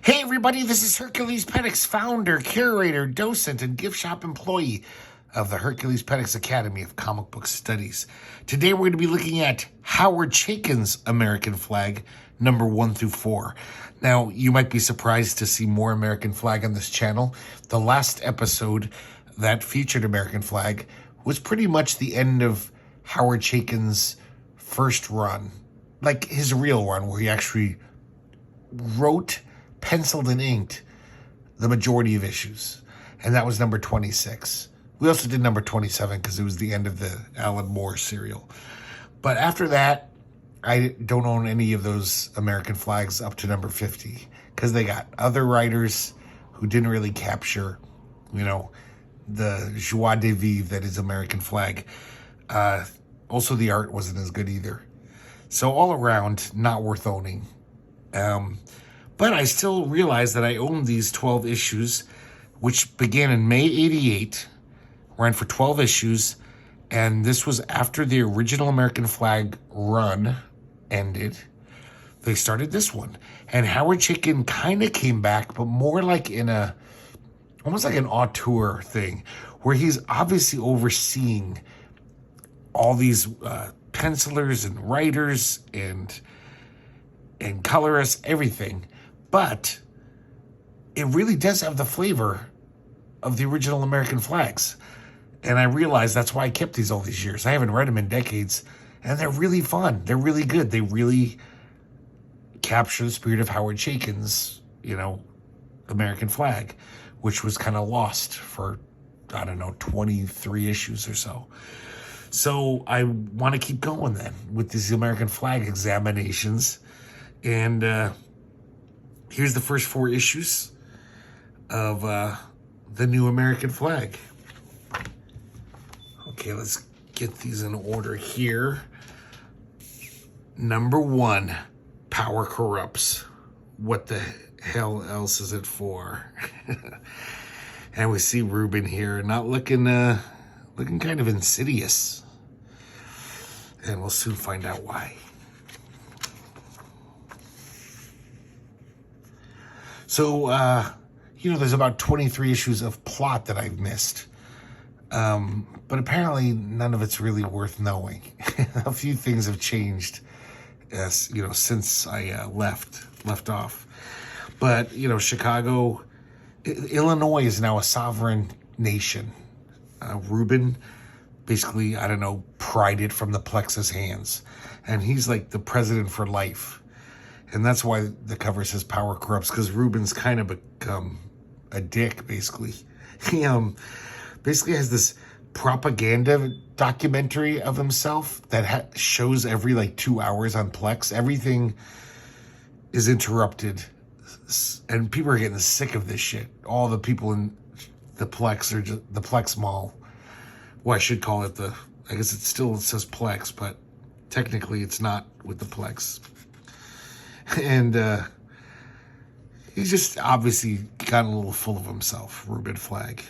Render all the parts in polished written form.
Hey everybody, this is herculespetix, founder, curator, docent, and gift shop employee of the herculespetix Academy of Comic Book Studies. Today we're going to be looking at Howard Chaykin's American Flagg, number 1 through 4. Now, you might be surprised to see more American Flagg on this channel. The last episode that featured American Flagg was pretty much the end of Howard Chaykin's first run, like his real run, where he actually wrote, penciled, and inked the majority of issues. And that was number 26. We also did number 27 because it was the end of the Alan Moore serial. But after that, I don't own any of those American Flaggs up to number 50 because they got other writers who didn't really capture, the joie de vivre that is American Flagg. Also, the art wasn't as good either. So all around, not worth owning. But I still realize that I own these 12 issues, which began in May 88, ran for 12 issues, and this was after the original American Flagg run ended. They started this one. And Howard Chaykin kind of came back, but more like in almost like an auteur thing, where he's obviously overseeing all these pencilers and writers and colorists, everything. But it really does have the flavor of the original American Flaggs. And I realize that's why I kept these all these years. I haven't read them in decades. And they're really fun. They're really good. They really capture the spirit of Howard Chaykin's, American Flagg, which was kind of lost for, 23 issues or so. So I want to keep going then with these American Flagg examinations. And here's the first 4 issues of the new American Flagg. Okay, let's get these in order here. Number 1, Power Corrupts. What the hell else is it for? And we see Ruben here, not looking kind of insidious. And we'll soon find out why. So, there's about 23 issues of plot that I've missed. But apparently none of it's really worth knowing. A few things have changed, since I left off. But, Chicago, Illinois is now a sovereign nation. Reuben basically, pried it from the Plex's hands. And he's like the president for life. And that's why the cover says Power Corrupts, because Reuben's kind of become a dick, basically. He basically has this propaganda documentary of himself that shows every 2 hours on Plex. Everything is interrupted, and people are getting sick of this shit. All the people in the Plex or the Plex Mall. Well, I should call it I guess it says Plex, but technically it's not with the Plex. And he's just obviously gotten a little full of himself, Reuben Flagg.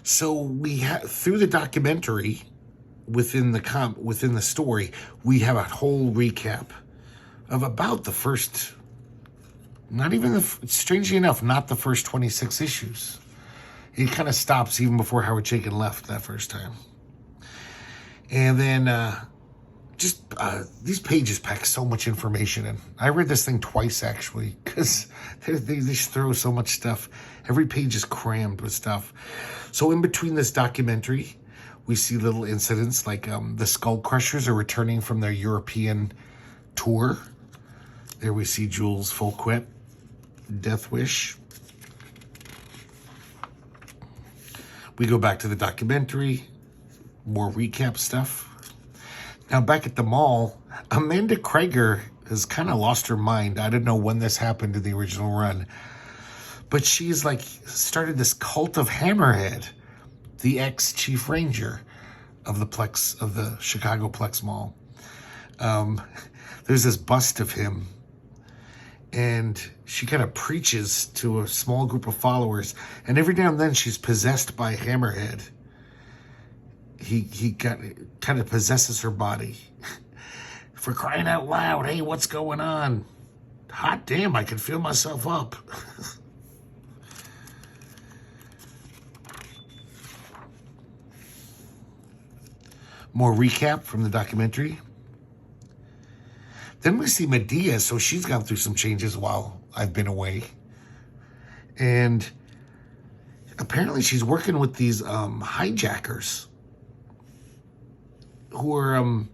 So we have, through the documentary, within the story, we have a whole recap of about the first, strangely enough, not the first 26 issues. It kind of stops even before Howard Chaykin left that first time. And then these pages pack so much information in. I read this thing twice, actually, because they just throw so much stuff. Every page is crammed with stuff. So in between this documentary, we see little incidents like the Skull Crushers are returning from their European tour. There we see Jules Fulquet, Death Wish. We go back to the documentary, more recap stuff. Now, back at the mall, Amanda Krieger has kind of lost her mind. I don't know when this happened in the original run. But she's started this cult of Hammerhead, the ex-chief ranger of the Chicago Plex Mall. There's this bust of him. And she kind of preaches to a small group of followers. And every now and then she's possessed by Hammerhead. He kind of possesses her body. For crying out loud, hey, what's going on? Hot damn, I can feel myself up. More recap from the documentary. Then we see Medea, so she's gone through some changes while I've been away. And apparently she's working with these hijackers who are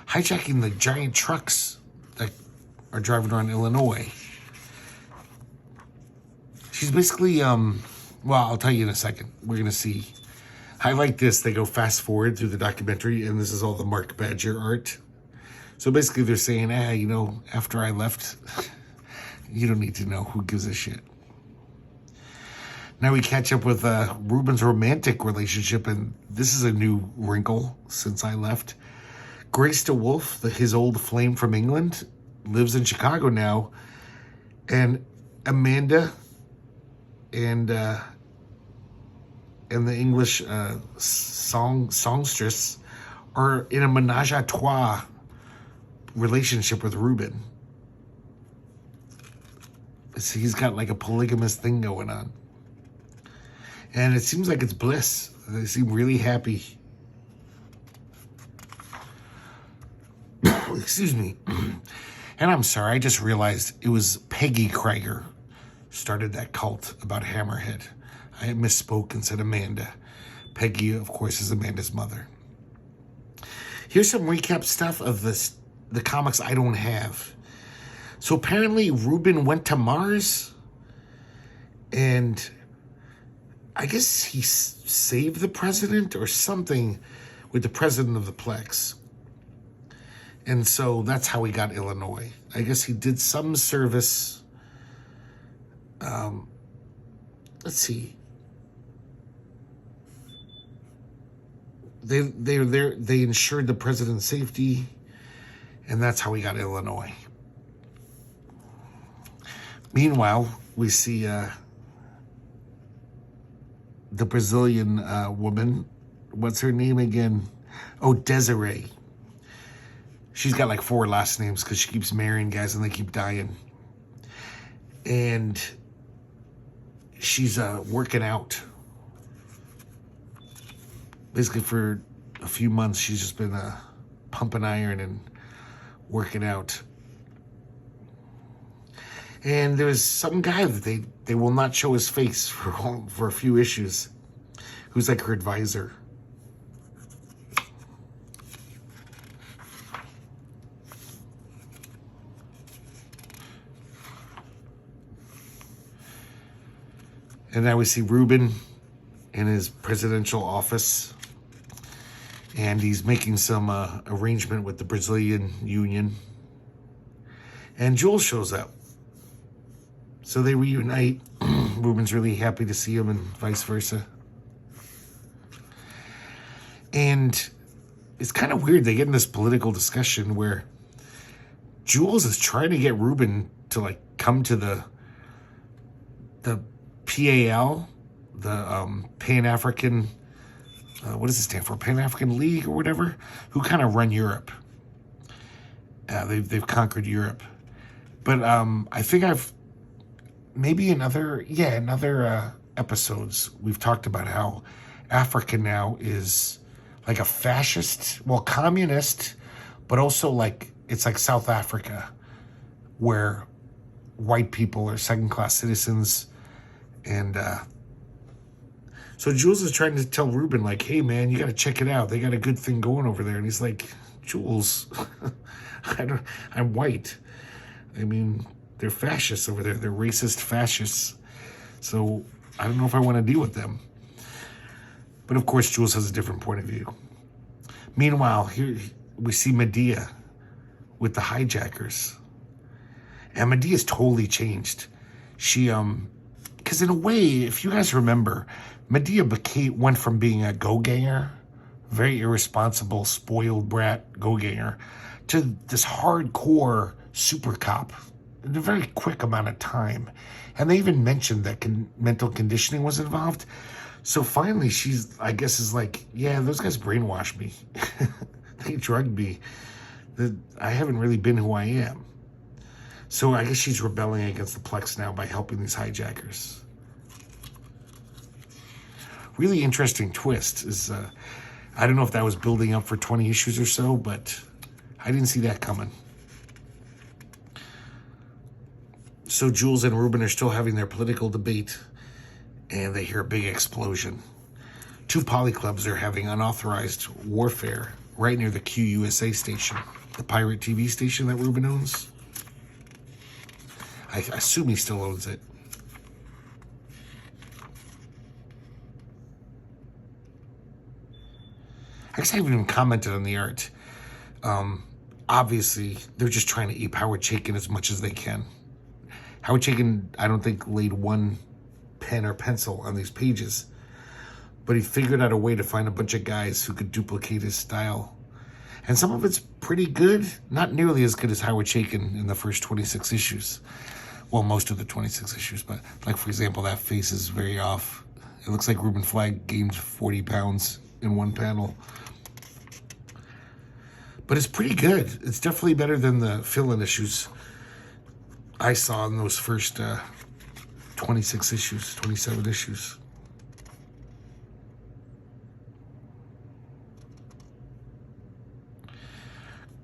hijacking the giant trucks that are driving around Illinois. She's basically, well, I'll tell you in a second. We're going to see. I like this. They go fast forward through the documentary, and this is all the Mark Badger art. So basically they're saying, you know, after I left, you don't need to know. Who gives a shit? Now we catch up with Ruben's romantic relationship, and this is a new wrinkle since I left. Grace DeWolf, his old flame from England, lives in Chicago now, and Amanda and the English songstress are in a menage a trois relationship with Ruben. So he's got like a polygamous thing going on. And it seems like it's bliss. They seem really happy. Excuse me. And I'm sorry, I just realized it was Peggy Krieger started that cult about Hammerhead. I misspoke and said Amanda. Peggy, of course, is Amanda's mother. Here's some recap stuff of the comics I don't have. So apparently Ruben went to Mars, and I guess he saved the president or something with the president of the Plex. And so that's how he got Illinois. I guess he did some service. Let's see. They ensured the president's safety, and that's how he got Illinois. Meanwhile, we see the Brazilian woman. What's her name again? Oh, Desiree. She's got like 4 last names because she keeps marrying guys and they keep dying. And she's working out. Basically for a few months, she's just been pumping iron and working out. And there's some guy that they will not show his face for a few issues, who's like her advisor. And now we see Ruben in his presidential office, and he's making some arrangement with the Brazilian Union. And Jules shows up. So they reunite. Ruben's really happy to see him and vice versa. And it's kind of weird. They get in this political discussion where Jules is trying to get Ruben to like come to the PAL, the Pan-African, what does it stand for? Pan-African League or whatever, who kind of run Europe. They've conquered Europe. But I think maybe in other episodes, we've talked about how Africa now is like a fascist, well, communist, but also like, it's like South Africa, where white people are second-class citizens. And so Jules is trying to tell Ruben, like, hey, man, you got to check it out. They got a good thing going over there. And he's like, Jules, I'm white. I mean, they're fascists over there. They're racist fascists. So I don't know if I want to deal with them. But, of course, Jules has a different point of view. Meanwhile, here we see Medea with the hijackers. And Medea's totally changed. She, because in a way, if you guys remember, Medea went from being a go-ganger, very irresponsible, spoiled brat go-ganger, to this hardcore super cop in a very quick amount of time. And they even mentioned that mental conditioning was involved. So finally, she's, I guess, is like, yeah, those guys brainwashed me. They drugged me. I haven't really been who I am. So I guess she's rebelling against the Plex now by helping these hijackers. Really interesting twist is, I don't know if that was building up for 20 issues or so, but I didn't see that coming. So Jules and Ruben are still having their political debate, and they hear a big explosion. 2 polyclubs are having unauthorized warfare right near the QUSA station, the pirate TV station that Ruben owns. I assume he still owns it. I guess I haven't even commented on the art. Obviously, they're just trying to ape Howard Chaykin as much as they can. Howard Chaykin, I don't think, laid one pen or pencil on these pages, but he figured out a way to find a bunch of guys who could duplicate his style. And some of it's pretty good, not nearly as good as Howard Chaykin in the first 26 issues. Well, most of the 26 issues, but like, for example, that face is very off. It looks like Ruben Flagg gained 40 pounds in one panel. But it's pretty good. It's definitely better than the fill-in issues I saw in those first 26 issues, 27 issues.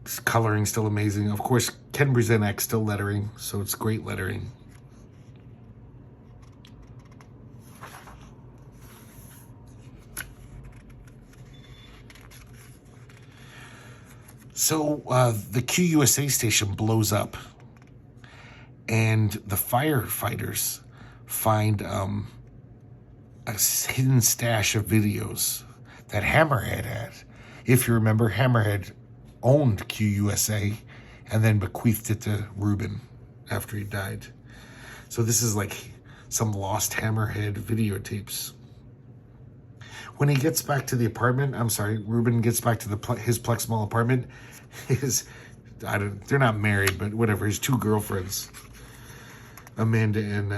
This coloring still amazing. Of course, Ken Brzezinski still lettering, so it's great lettering. So the QUSA station blows up, and the firefighters find a hidden stash of videos that Hammerhead had. If you remember, Hammerhead owned QUSA and then bequeathed it to Ruben after he died. So this is like some lost Hammerhead videotapes. When he gets back to the apartment, Ruben gets back to his Plex Mall apartment, they're not married, but whatever, his 2 girlfriends, Amanda and,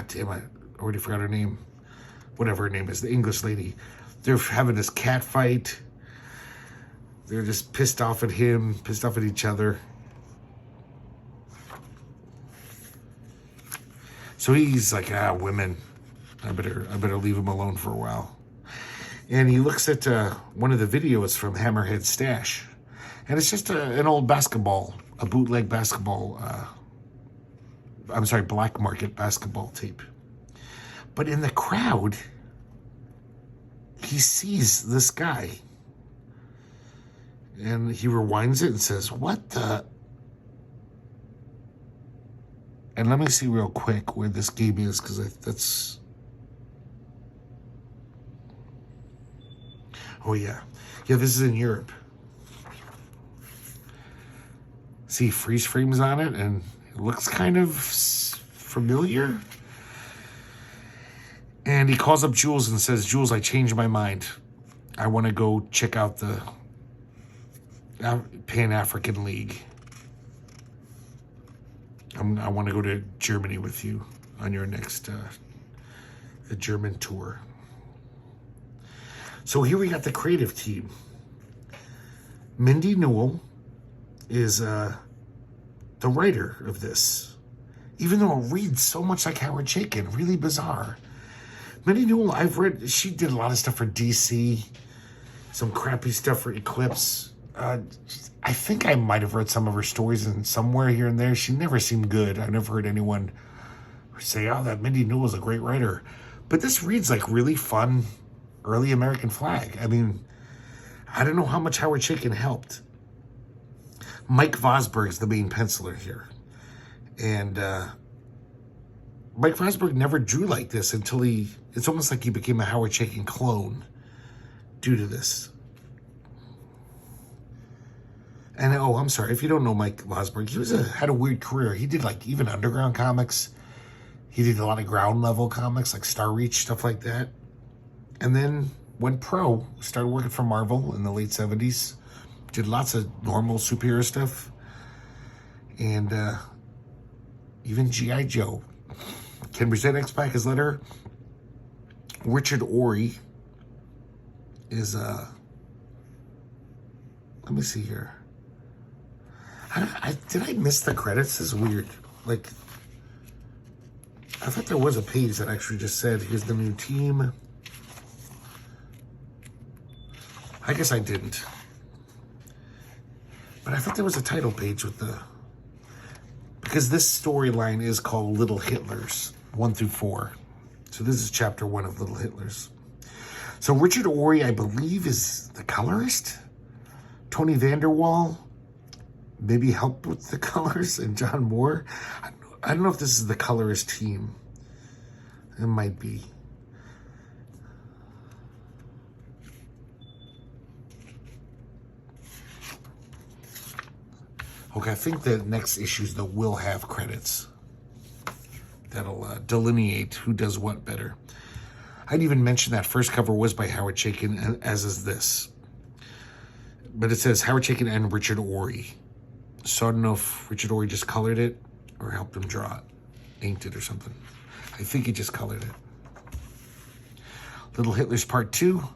damn, I already forgot her name. Whatever her name is, the English lady. They're having this cat fight. They're just pissed off at him, pissed off at each other. So he's like, women. I better leave him alone for a while. And he looks at one of the videos from Hammerhead's stash. And it's just an old basketball, a bootleg basketball, black market basketball tape. But in the crowd, he sees this guy. And he rewinds it and says, "What the?" And let me see real quick where this game is, because that's... Oh, yeah. Yeah, this is in Europe. See freeze frames on it, and it looks kind of familiar. And he calls up Jules and says, "Jules, I changed my mind. I want to go check out the Pan-African League. I want to go to Germany with you on your next the German tour." So here we got the creative team. Mindy Newell is the writer of this, even though it reads so much like Howard Chaykin. Really bizarre. Mindy Newell, I've read, she did a lot of stuff for DC, some crappy stuff for Eclipse. I think I might have read some of her stories in somewhere here and there. She never seemed good. I never heard anyone say, "Oh, that Mindy Newell is a great writer." But this reads like really fun early American Flagg. I mean, I don't know how much Howard Chaykin helped. Mike Vosberg's the main penciler here. And Mike Vosberg never drew like this until it's almost like he became a Howard Chaykin clone due to this. And I'm sorry, if you don't know Mike Vosberg, he had a weird career. He did like even underground comics. He did a lot of ground level comics like Star Reach, stuff like that. And then went pro, started working for Marvel in the late 70s. Did lots of normal superhero stuff. And even G.I. Joe. Ken Brzezinski back his letter. Richard Ory is Let me see here. Did I miss the credits? This is weird. Like, I thought there was a page that actually just said, here's the new team. I guess I didn't. But I thought there was a title page with the... Because this storyline is called Little Hitlers, 1 through 4. So this is chapter 1 of Little Hitlers. So Richard Ory, I believe, is the colorist. Tony Vanderwall maybe helped with the colors, and John Moore. I don't know if this is the colorist team. It might be. Okay, I think the next issues, though, will have credits. That'll delineate who does what better. I'd even mention that first cover was by Howard Chaykin, as is this. But it says Howard Chaykin and Richard Ory. So I don't know if Richard Ory just colored it or helped him draw it, inked it or something. I think he just colored it. Little Hitlers Part 2.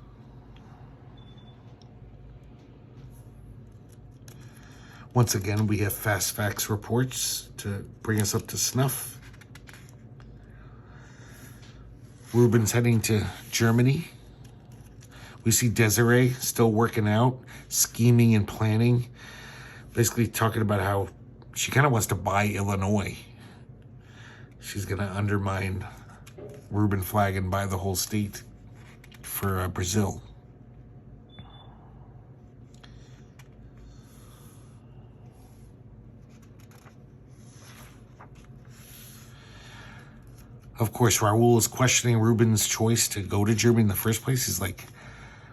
Once again, we have fast facts reports to bring us up to snuff. Ruben's heading to Germany. We see Desiree still working out, scheming and planning. Basically talking about how she kind of wants to buy Illinois. She's going to undermine Ruben Flagg and buy the whole state for Brazil. Of course, Raul is questioning Ruben's choice to go to Germany in the first place. He's like,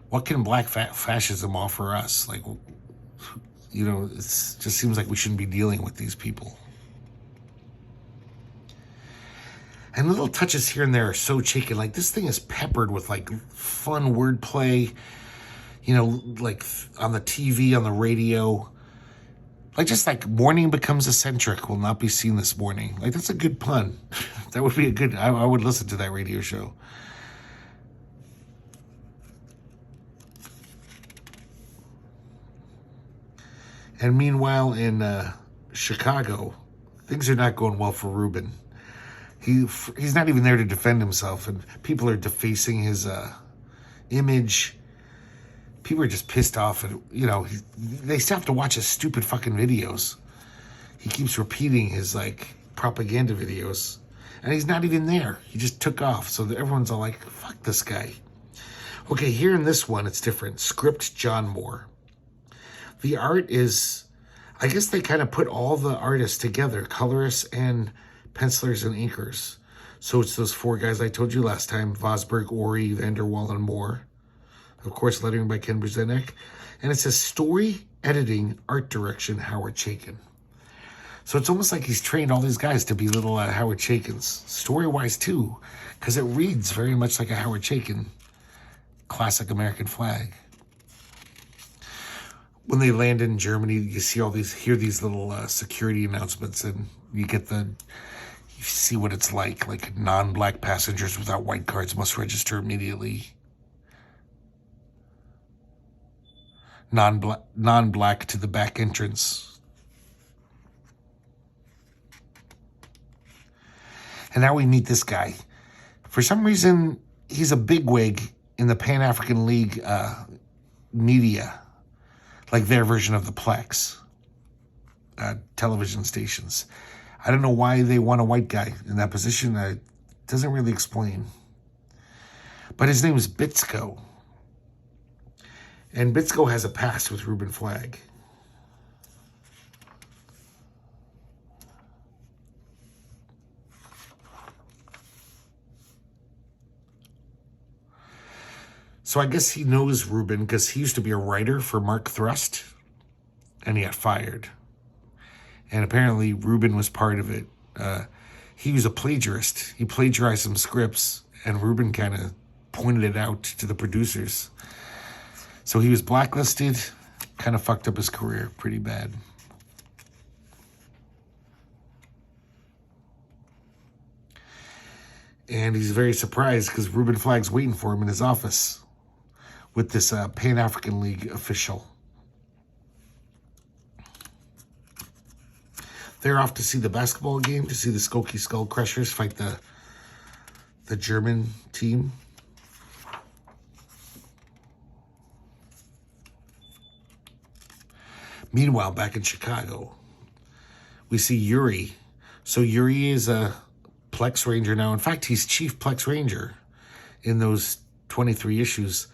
what can black fascism offer us? Like, you know, it just seems like we shouldn't be dealing with these people. And little touches here and there are so Chaykin. Like, this thing is peppered with, like, fun wordplay, you know, like on the TV, on the radio. Like, just like morning becomes eccentric, will not be seen this morning. Like, that's a good pun. That would be a good, I would listen to that radio show. And meanwhile, in Chicago, things are not going well for Ruben. He's not even there to defend himself, and people are defacing his image. People are just pissed off, and you know, they still have to watch his stupid fucking videos. He keeps repeating his like propaganda videos, and he's not even there. He just took off, so everyone's all like, "Fuck this guy." Okay, here in this one, it's different. Script John Moore. The art is, I guess they kind of put all the artists together, colorists and pencilers and inkers. So it's those 4 guys I told you last time: Vosberg, Ory, Vanderwall, and Moore. Of course, lettering by Ken Brzezinski. And it says story, editing, art direction, Howard Chaykin. So it's almost like he's trained all these guys to be little Howard Chaykins. Story-wise, too, because it reads very much like a Howard Chaykin classic American flag. When they land in Germany, you see all these, hear these little security announcements, and you see what it's like non-black passengers without white cards must register immediately. Non-black to the back entrance. And now we meet this guy. For some reason, he's a bigwig in the Pan-African League media, like their version of the Plex television stations. I don't know why they want a white guy in that position. It doesn't really explain. But his name is Bitsko. And Bitsko has a past with Ruben Flagg. So I guess he knows Ruben because he used to be a writer for Mark Thrust, and he got fired. And apparently Ruben was part of it. He was a plagiarist. He plagiarized some scripts, and Ruben kind of pointed it out to the producers. So he was blacklisted, kind of fucked up his career pretty bad. And he's very surprised because Ruben Flagg's waiting for him in his office with this Pan-African League official. They're off to see the basketball game, to see the Skokie Skull Crushers fight the German team. Meanwhile, back in Chicago, we see Yuri. So Yuri is a Plex Ranger now. In fact, he's Chief Plex Ranger. In those 23 issues,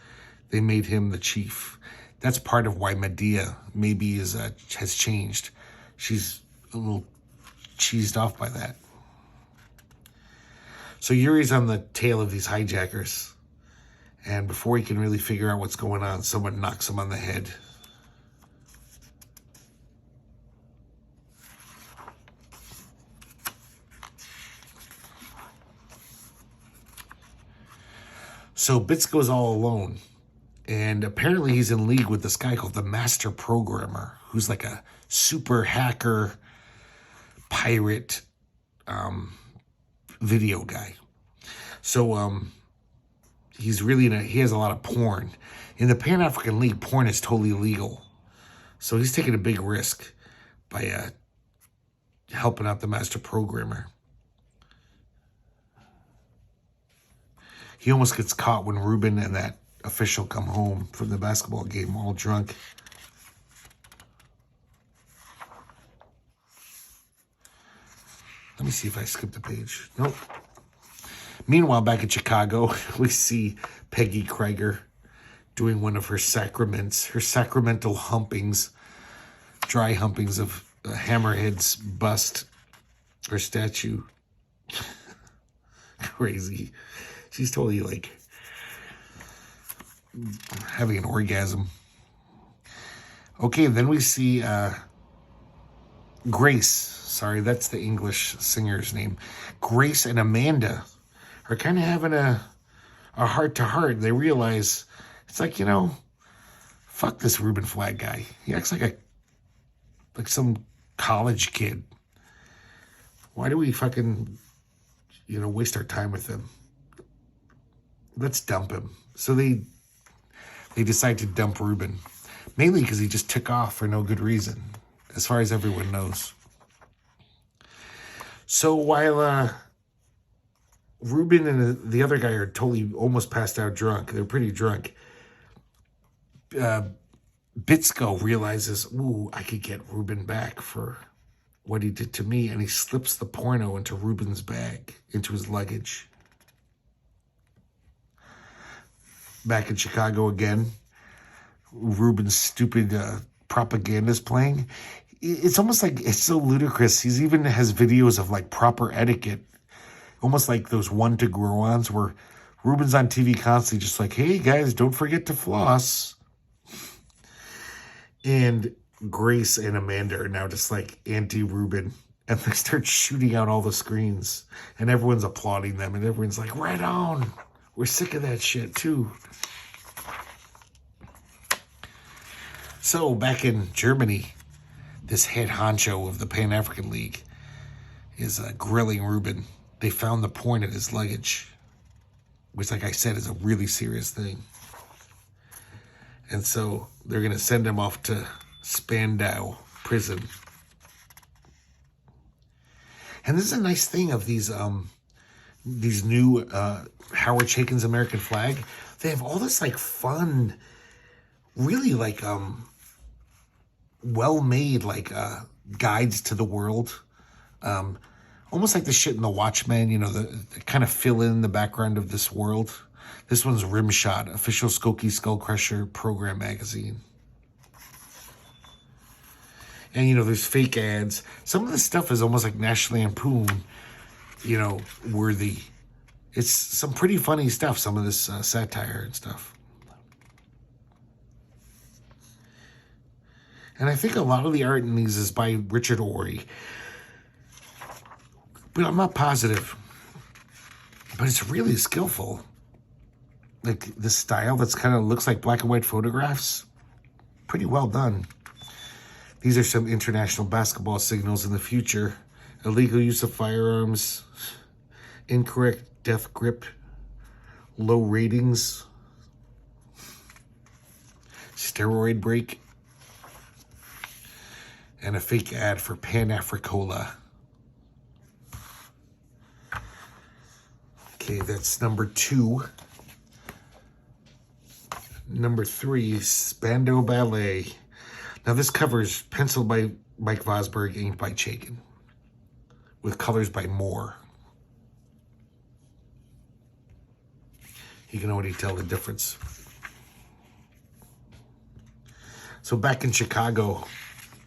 they made him the chief. That's part of why Medea maybe has changed. She's a little cheesed off by that. So Yuri's on the tail of these hijackers. And before he can really figure out what's going on, someone knocks him on the head. So Bits goes all alone. And apparently he's in league with this guy called the Master Programmer, who's like a super hacker, pirate, video guy. So he's really he has a lot of porn. In the Pan-African League, porn is totally illegal. So he's taking a big risk by helping out the Master Programmer. He almost gets caught when Ruben and that official come home from the basketball game all drunk. Let me see if I skipped a page. Nope. Meanwhile, back in Chicago, we see Peggy Krieger doing one of her sacraments, her sacramental humpings, dry humpings of Hammerhead's bust or statue. Crazy. She's totally like having an orgasm. Okay, then we see Grace. Sorry, that's the English singer's name. Grace and Amanda are kind of having a heart-to-heart. They realize, it's like, fuck this Ruben Flagg guy. He acts like some college kid. Why do we fucking, waste our time with him? Let's dump him. So they decide to dump Ruben. Mainly because he just took off for no good reason, as far as everyone knows. So while Ruben and the other guy are totally almost passed out drunk, they're pretty drunk, Bitsko realizes, ooh, I could get Ruben back for what he did to me, and he slips the porno into Ruben's bag, into his luggage. Back in Chicago again, Ruben's stupid propaganda is playing. It's almost like it's so ludicrous. He's even has videos of like proper etiquette, almost like those one to grow-ons where Ruben's on TV constantly just like, hey guys, don't forget to floss. And Grace and Amanda are now just like anti-Ruben, and they start shooting out all the screens, and everyone's applauding them, and everyone's like, right on. We're sick of that shit too. So back in Germany, this head honcho of the Pan-African League is grilling Ruben. They found the porn in his luggage, which, like I said, is a really serious thing. And so they're going to send him off to Spandau prison. And this is a nice thing of these new Howard Chaykin's American Flagg. They have all this like fun, really like well-made like guides to the world. Almost like the shit in The Watchmen, the kind of fill in the background of this world. This one's Rimshot, official Skokie Skull Crusher program magazine. And, there's fake ads. Some of this stuff is almost like National Lampoon, worthy. It's some pretty funny stuff, some of this satire and stuff. And I think a lot of the art in these is by Richard Ory. But I'm not positive. But it's really skillful. Like the style that's kind of looks like black and white photographs. Pretty well done. These are some international basketball signals in the future. Illegal use of firearms. Incorrect death grip. Low ratings. Steroid break. and a fake ad for Pan-Africola. Okay, that's number 2. Number 3, Spandau Ballet. Now this cover is penciled by Mike Vosberg, inked by Chaykin, with colors by Moore. You can already tell the difference. So back in Chicago,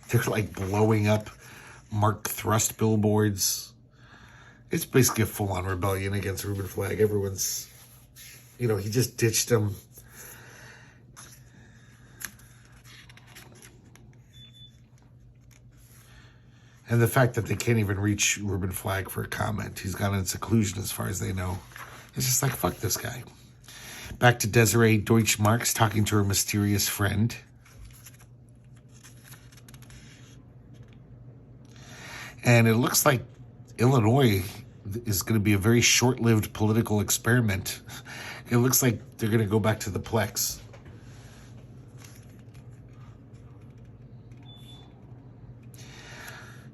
they're like blowing up Mark Thrust billboards. It's basically a full-on rebellion against Reuben Flagg. Everyone's, he just ditched them. And the fact that they can't even reach Reuben Flagg for a comment. He's gone in seclusion as far as they know. It's just like, fuck this guy. Back to Desiree Deutschmarks talking to her mysterious friend. And it looks like Illinois is going to be a very short-lived political experiment. It looks like they're going to go back to the Plex.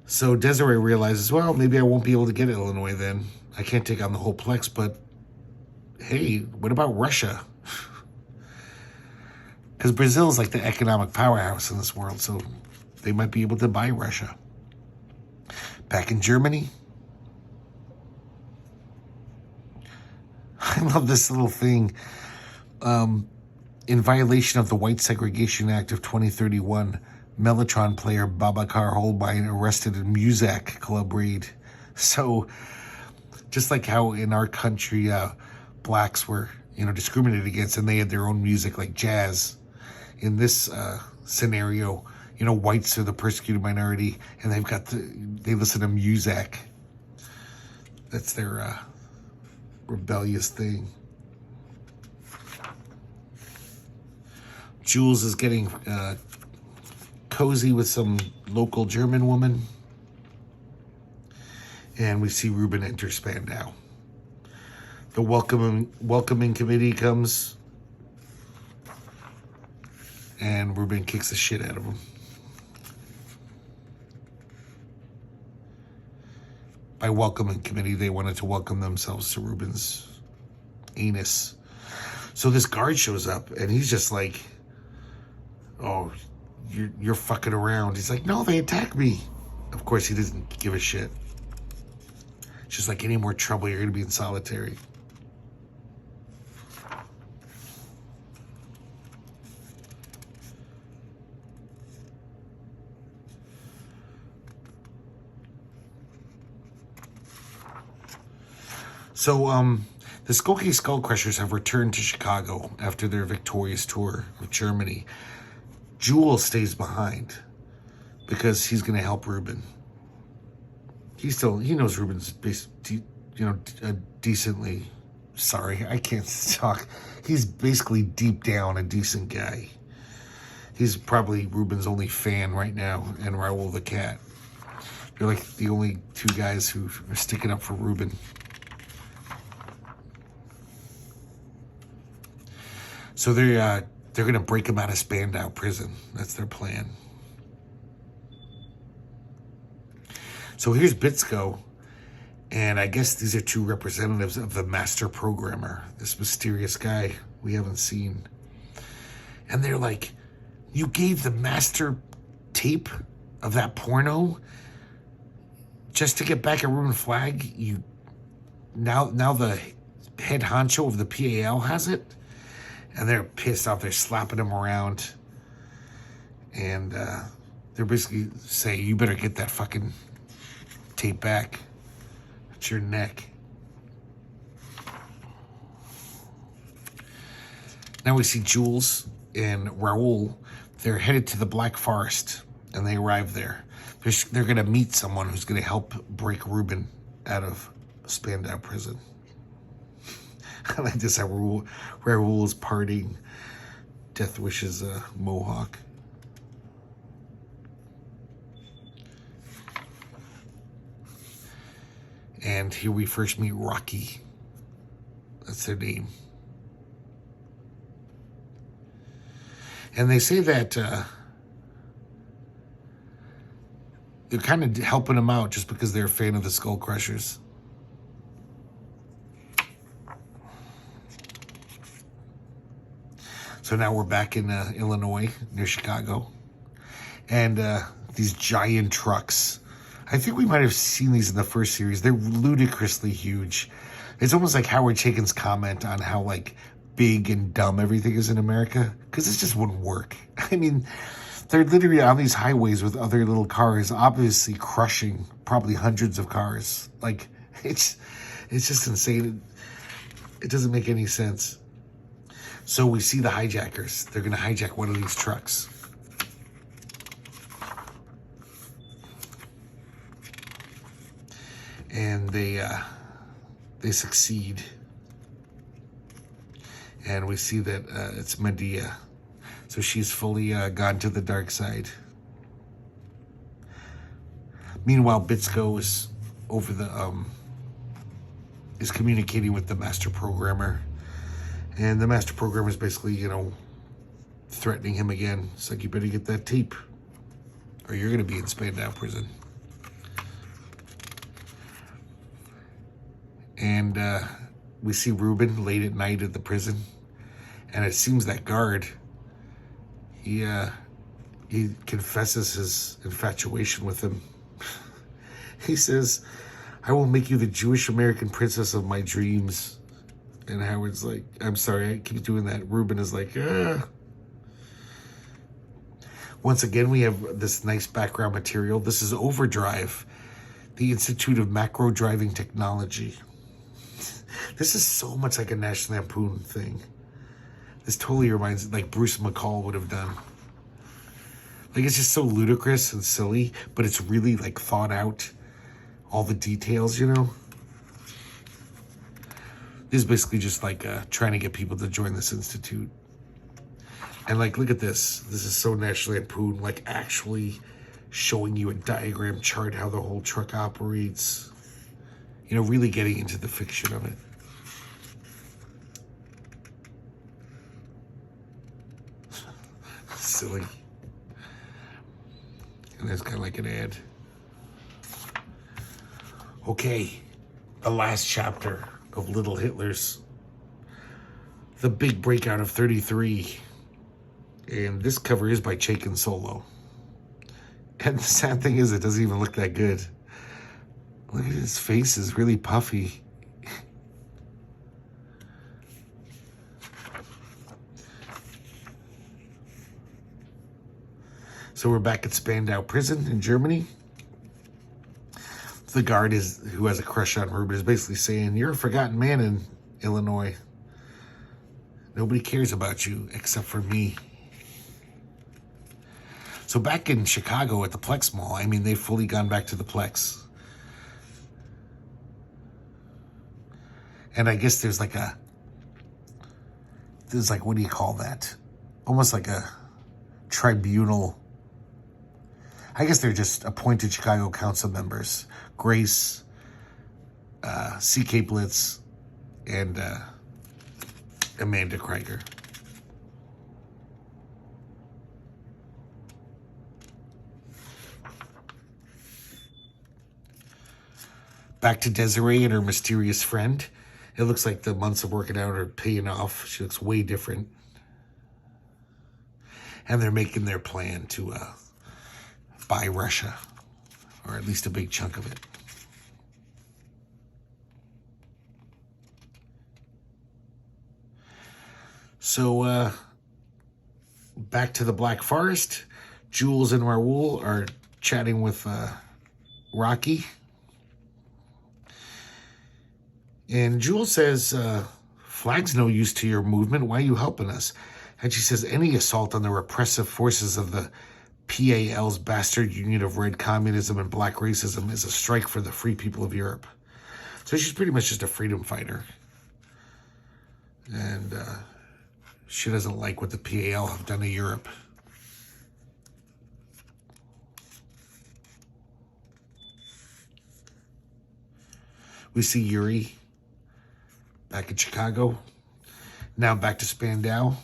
So Desiree realizes, well, maybe I won't be able to get Illinois then. I can't take on the whole Plex, but hey, what about Russia? Because Brazil is like the economic powerhouse in this world, so they might be able to buy Russia. Back in Germany, I love this little thing. In violation of the White Segregation Act of 2031, Mellotron player Babacar Holbein arrested in Muzak club raid. So, just like how in our country, blacks were, discriminated against, and they had their own music like jazz. In this scenario, whites are the persecuted minority, and they listen to Muzak. That's their rebellious thing. Jules is getting cozy with some local German woman. And we see Reuben enter Spandau. The welcoming committee comes. And Reuben kicks the shit out of him. By welcoming committee, they wanted to welcome themselves to Reuben's anus. So this guard shows up, and he's just like, oh, you're fucking around. He's like, no, they attacked me. Of course, he doesn't give a shit. It's just like, any more trouble, you're going to be in solitary. So, the Skokie Skull Crushers have returned to Chicago after their victorious tour of Germany. Jewel stays behind because he's going to help Reuben. He knows Reuben's decently, sorry, I can't talk. He's basically deep down a decent guy. He's probably Reuben's only fan right now, and Raoul the cat. They're like the only two guys who are sticking up for Reuben. So they're going to break him out of Spandau prison. That's their plan. So here's Bitsko, and I guess these are two representatives of the master programmer, this mysterious guy we haven't seen. And they're like, you gave the master tape of that porno just to get back at Reuben Flagg? Now the head honcho of the PAL has it? And they're pissed off. They're slapping him around. And they're basically saying, you better get that fucking tape back. It's your neck. Now we see Jules and Raoul. They're headed to the Black Forest. And they arrive there. They're going to meet someone who's going to help break Reuben out of Spandau prison. I like this, how Raoul is partying. Death wishes Mohawk. And here we first meet Rocky. That's their name. And they say that they're kind of helping him out just because they're a fan of the Skull Crushers. So now we're back in Illinois, near Chicago. And these giant trucks. I think we might have seen these in the first series. They're ludicrously huge. It's almost like Howard Chaykin's comment on how, like, big and dumb everything is in America. Because this just wouldn't work. I mean, they're literally on these highways with other little cars, obviously crushing probably hundreds of cars. Like, it's just insane. It doesn't make any sense. So we see the hijackers. They're going to hijack one of these trucks. And they succeed. And we see that it's Medea. So she's fully gone to the dark side. Meanwhile, Bitsko is over the is communicating with the master programmer. And the master programmer is basically, you know, threatening him again. It's like, you better get that tape, or you're going to be in Spandau prison. And we see Ruben late at night at the prison. And it seems that guard, he confesses his infatuation with him. He says, "I will make you the Jewish American princess of my dreams." And Howard's like, "I'm sorry, I keep doing that." Ruben is like, "Ah." Once again, we have this nice background material. This is Overdrive, the Institute of Macro Driving Technology. This is so much like a National Lampoon thing. This totally reminds, like Bruce McCall would have done. Like, it's just so ludicrous and silly, but it's really, like, thought out. All the details, you know? This is basically just, like, trying to get people to join this institute. And, like, look at this. This is so National Lampoon, like, actually showing you a diagram chart how the whole truck operates. You know, really getting into the fiction of it. Silly. And there's kind of like an ad. Okay, the last chapter of Little Hitlers. The big breakout of 33. And this cover is by Chaykin solo. And the sad thing is, it doesn't even look that good. Look at his face, is really puffy. So we're back at Spandau Prison in Germany. The guard who has a crush on Ruben is basically saying, "You're a forgotten man in Illinois. Nobody cares about you except for me." So back in Chicago at the Plex Mall, I mean, they've fully gone back to the Plex. And I guess there's like, what do you call that? Almost like a tribunal. I guess they're just appointed Chicago council members. Grace, C.K. Blitz, and Amanda Krieger. Back to Desiree and her mysterious friend. It looks like the months of working out are paying off. She looks way different. And they're making their plan to buy Russia, or at least a big chunk of it. So, back to the Black Forest. Jules and Raoul are chatting with Rocky. And Jules says, "Flagg's no use to your movement. Why are you helping us?" And she says, "Any assault on the repressive forces of the PAL's bastard union of red communism and black racism is a strike for the free people of Europe." So she's pretty much just a freedom fighter. And she doesn't like what the PAL have done to Europe. We see Yuri back in Chicago. Now back to Spandau.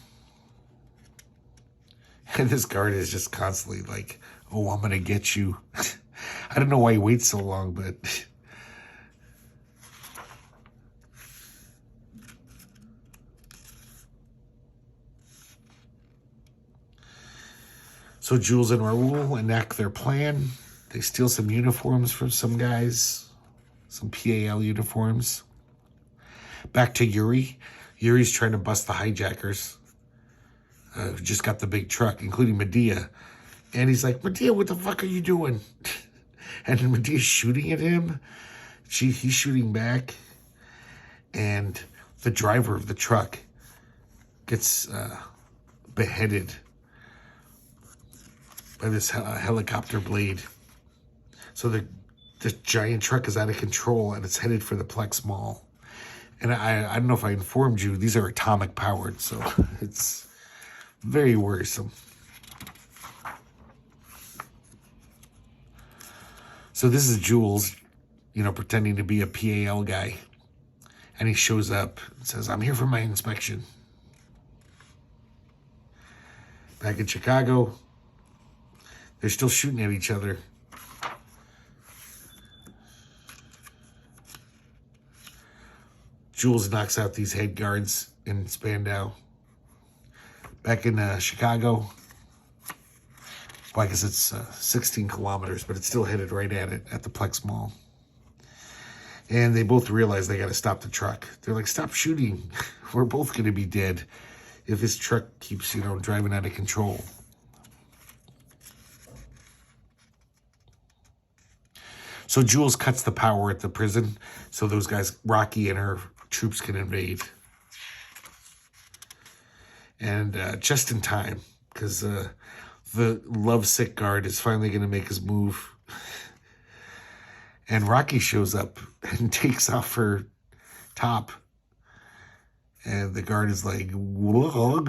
And this guard is just constantly like, "Oh, I'm going to get you." I don't know why he waits so long, but... So Jules and Raoul enact their plan. They steal some uniforms from some guys, some PAL uniforms. Back to Yuri. Yuri's trying to bust the hijackers. Who just got the big truck, including Medea. And he's like, Medea, what the fuck are you doing? And Medea's shooting at him. He's shooting back. And the driver of the truck gets beheaded by this helicopter blade. So the giant truck is out of control and it's headed for the Plex Mall. And I don't know if I informed you, these are atomic powered, so it's very worrisome. So this is Jules, pretending to be a PAL guy. And he shows up and says, I'm here for my inspection. Back in Chicago, they're still shooting at each other. Jules knocks out these head guards in Spandau. Back in Chicago, well, I guess it's 16 kilometers, but it's still headed right at it, at the Plex Mall. And they both realize they got to stop the truck. They're like, stop shooting. We're both going to be dead if this truck keeps, driving out of control. So Jules cuts the power at the prison so those guys, Rocky and her troops, can invade. And just in time, because the lovesick guard is finally going to make his move. And Rocky shows up and takes off her top. And the guard is like, whatever,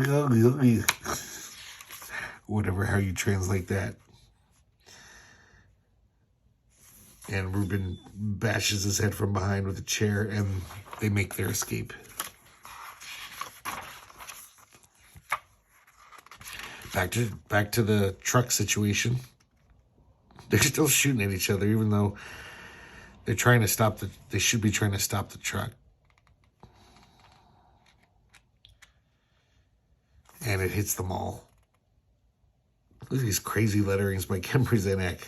how you translate that. And Ruben bashes his head from behind with a chair, and they make their escape. Back to the truck situation. They're still shooting at each other, even though they're trying to stop they should be trying to stop the truck. And it hits the mall. Look at these crazy letterings by Ken Brzezinek.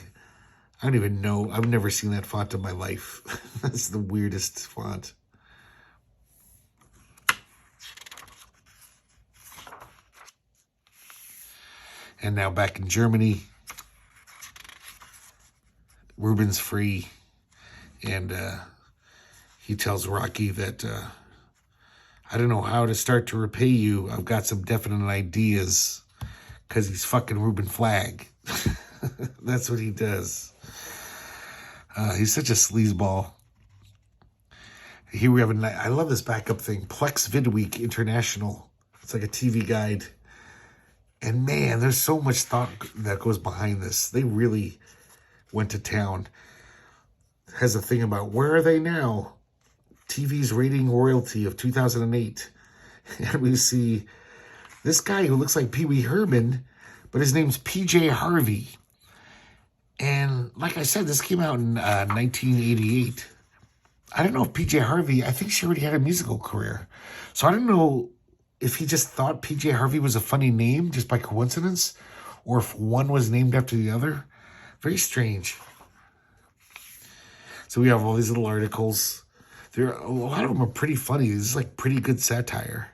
I don't even know. I've never seen that font in my life. That's the weirdest font. And now back in Germany, Ruben's free. And he tells Rocky that, I don't know how to start to repay you. I've got some definite ideas. Because he's fucking Ruben Flagg. That's what he does. He's such a sleazeball. Here we have I love this backup thing. Plex Vidweek International. It's like a TV guide. And man, there's so much thought that goes behind this. They really went to town. It has a thing about where are they now? TV's rating royalty of 2008. And we see this guy who looks like Pee Wee Herman, but his name's PJ Harvey. And like I said, this came out in 1988. I don't know if PJ Harvey, I think she already had a musical career. So I don't know if he just thought PJ Harvey was a funny name just by coincidence, or if one was named after the other. Very strange. So we have all these little articles. A lot of them are pretty funny. This is like pretty good satire.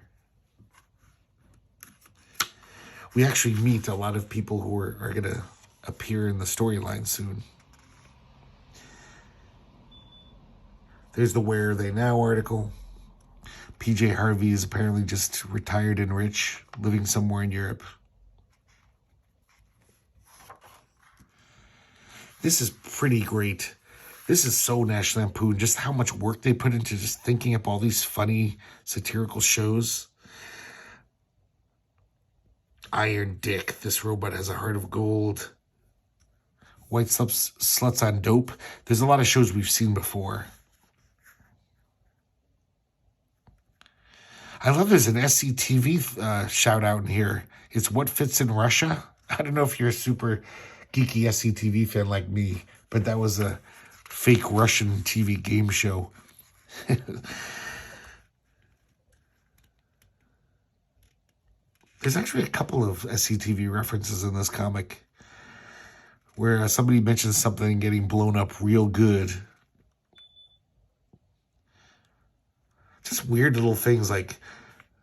We actually meet a lot of people who are going to appear in the storyline soon. There's the Where Are They Now article. PJ Harvey is apparently just retired and rich, living somewhere in Europe. This is pretty great. This is so National Lampoon, just how much work they put into just thinking up all these funny satirical shows. Iron Dick, this robot has a heart of gold. White Sluts on Dope. There's a lot of shows we've seen before. I love there's an SCTV shout out in here. It's What Fits in Russia. I don't know if you're a super geeky SCTV fan like me, But that was a fake Russian TV game show. There's actually a couple of SCTV references in this comic where somebody mentions something getting blown up real good. Just weird little things like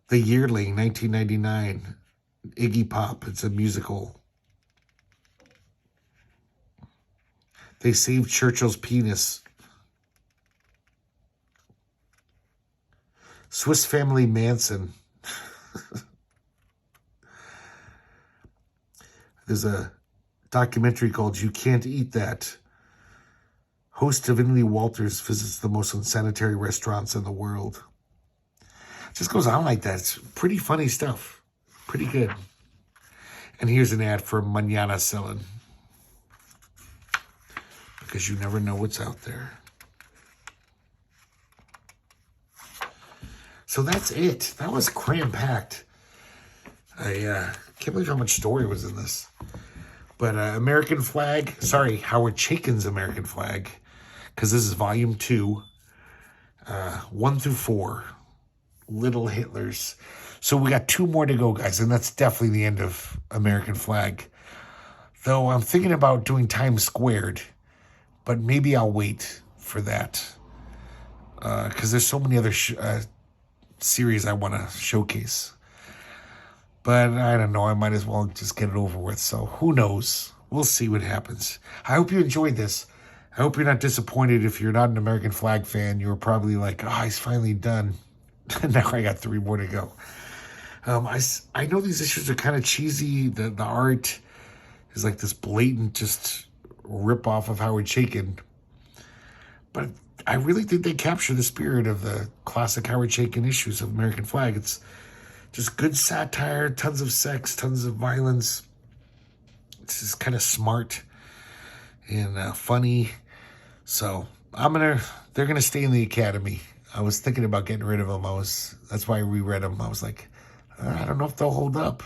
The Yearling, 1999, Iggy Pop. It's a musical. They saved Churchill's penis. Swiss Family Manson. There's a documentary called You Can't Eat That. Host Divinity Walters visits the most unsanitary restaurants in the world. Just goes on like that. It's pretty funny stuff. Pretty good. And here's an ad for Mañana Selling. Because you never know what's out there. So that's it. That was cram-packed. I can't believe how much story was in this. But American Flagg, sorry, Howard Chaykin's American Flagg, because this is volume 2, 1 through 4, Little Hitlers. So we got 2 more to go, guys, and that's definitely the end of American Flagg. Though I'm thinking about doing Times Squared, but maybe I'll wait for that, because there's so many other series I want to showcase. But I don't know, I might as well just get it over with. So who knows? We'll see what happens. I hope you enjoyed this. I hope you're not disappointed. If you're not an American Flagg fan, you were probably like, oh, he's finally done. Now I got 3 more to go. I know these issues are kind of cheesy. The art is like this blatant just rip-off of Howard Chaykin. But I really think they capture the spirit of the classic Howard Chaykin issues of American Flagg. It's just good satire, tons of sex, tons of violence. It's just kind of smart and funny. So they're gonna stay in the Academy. I was thinking about getting rid of them. That's why I reread them. I was like, I don't know if they'll hold up,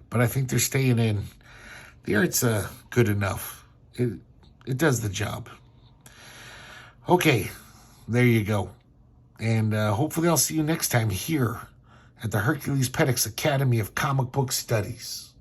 but I think they're staying in. The art's good enough. It does the job. Okay, there you go. And hopefully I'll see you next time here at the Herculespetix Academy of Comic Book Studies.